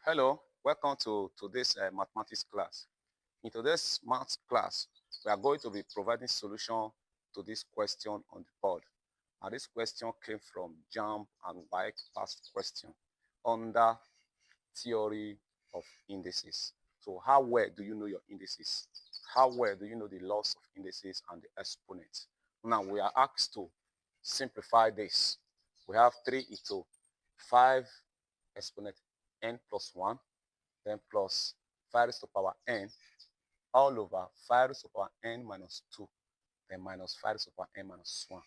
Hello, welcome to today's mathematics class. In today's maths class, we are going to be providing solution to this question on the board. And this question came from JAMB and WAEC past question under theory of indices. So how well do you know your indices? How well do you know the laws of indices and the exponents? Now we are asked to simplify this. We have 3 into 5 exponent n plus 1, then plus 5 raised to power n, all over 5 raised to power n minus 2, then minus 5 raised to power n minus 1.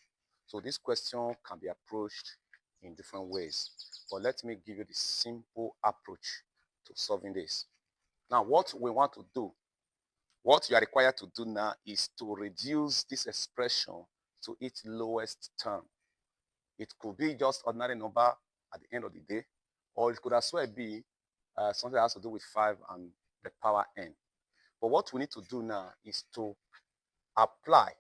So this question can be approached in different ways. But let me give you the simple approach to solving this. Now, what we want to do, what you are required to do now is to reduce this expression to its lowest term. It could be just ordinary number at the end of the day, or it could as well be something that has to do with 5 and the power n. But what we need to do now is to apply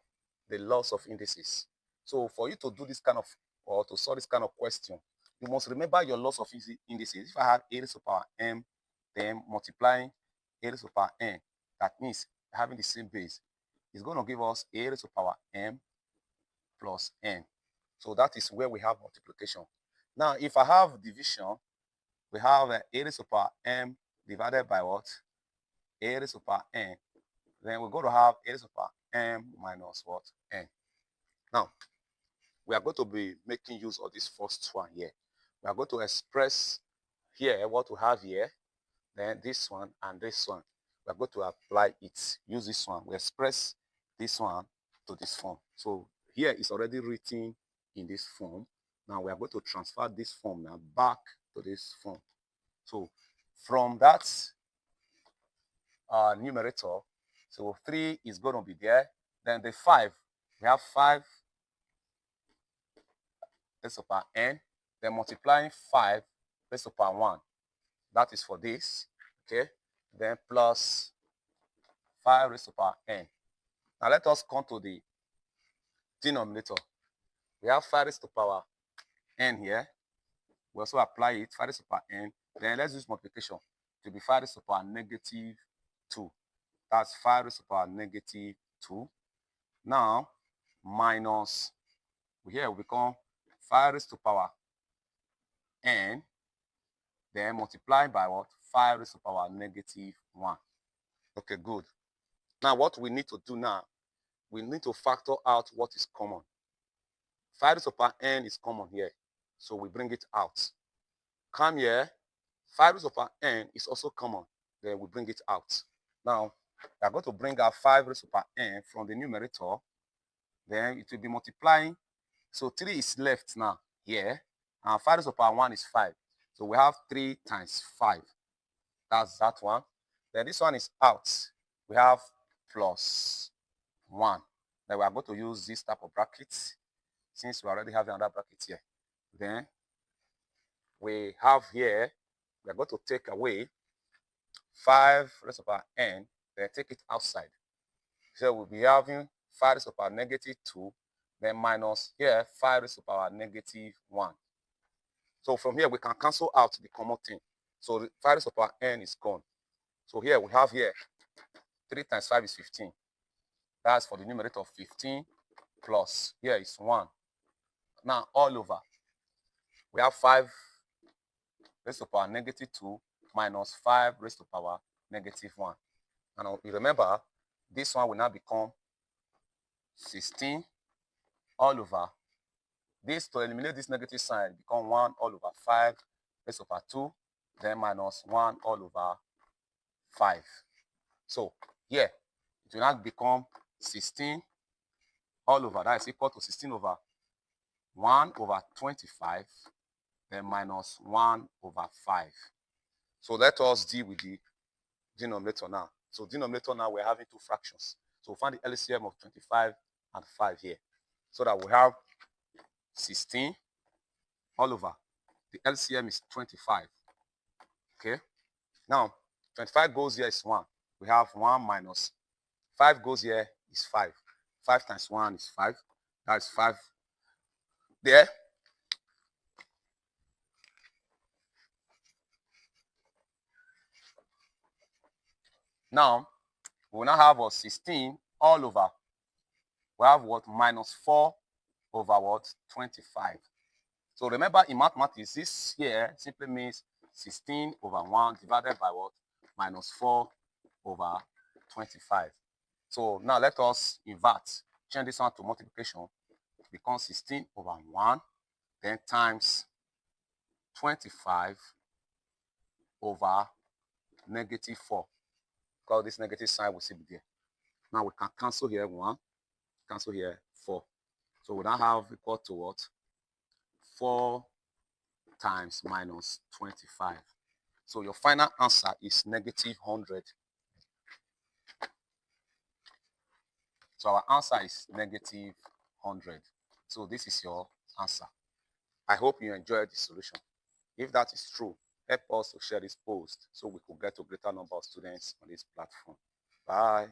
the laws of indices. So for you to do this kind of, or to solve this kind of question, you must remember your laws of indices. If I have a raised to power m, then multiplying a raised to power n, that means having the same base, is going to give us a raised to power m plus n. So that is where we have multiplication. Now, if I have division, we have a raised to power m divided by what? A raised to power n. Then we're going to have a raised to power m minus what? N. Now, we are going to be making use of this first one here. We are going to express here what we have here, then this one and this one. We are going to apply it, use this one. We express this one to this form. So here is already written in this form. Now we are going to transfer this form now back to this form. So from that numerator, so 3 is going to be there. Then the 5, we have 5 raised to power n, then multiplying 5 raised to power 1. That is for this, okay? Then plus 5 raised to power n. Now let us come to the denominator. We have 5 raised to power n here. We also apply it, 5 raised to power n. Then let's use multiplication to be 5 raised to power negative 2. That's 5 raised to power negative 2. Now, minus, here will become 5 raised to power n, then multiply by what? 5 raised to power negative 1. Okay, good. Now, what we need to do now, we need to factor out what is common. 5 raised to power n is common here, so we bring it out. Come here, 5 raised to power n is also common, then we bring it out. Now, we are going to bring out 5 raised to power n from the numerator, then it will be multiplying. So 3 is left now here, and 5 raised to power 1 is 5. So we have 3 times 5. That's that one. Then this one is out. We have plus 1. Then we are going to use this type of brackets since we already have another bracket here. Then we have here, we are going to take away 5 raised to power n, then take it outside. So we'll be having 5 raised to power negative 2, then minus here 5 raised to power negative 1. So from here we can cancel out the common thing. So the 5 raised to power n is gone. So here we have here 3 times 5 is 15. That's for the numerator of 15 plus here is 1. Now all over we have 5 raised to power negative 2 minus 5 raised to power negative 1. And you remember this one will now become 16 all over. This, to eliminate this negative sign, become 1 all over 5 raised to power 2, then minus 1 all over 5. So here, it will now become 16 all over. That is equal to 16 over 1 over 25, then minus 1 over 5. So let us deal with the denominator now. So denominator now, we're having 2 fractions. So we'll find the LCM of 25 and 5 here. So that we have 16 all over. The LCM is 25. Okay. Now, 25 goes here is 1. We have 1 minus 5 goes here is 5. 5 times 1 is 5. That is 5 there. Now, we will now have what? 16 all over. We have what? Minus 4 over what? 25. So remember, in mathematics, this here simply means 16 over 1 divided by what? Minus 4 over 25. So now let us invert. Change this one to multiplication. It becomes 16 over 1, then times 25 over negative 4. Because this negative sign will still be there. Now we can cancel here 1, cancel here 4. So we now have equal to what? 4 times minus 25. So your final answer is negative 100. So our answer is negative 100. So this is your answer. I hope you enjoyed the solution. If that is true, help us to share this post so we could get a greater number of students on this platform. Bye.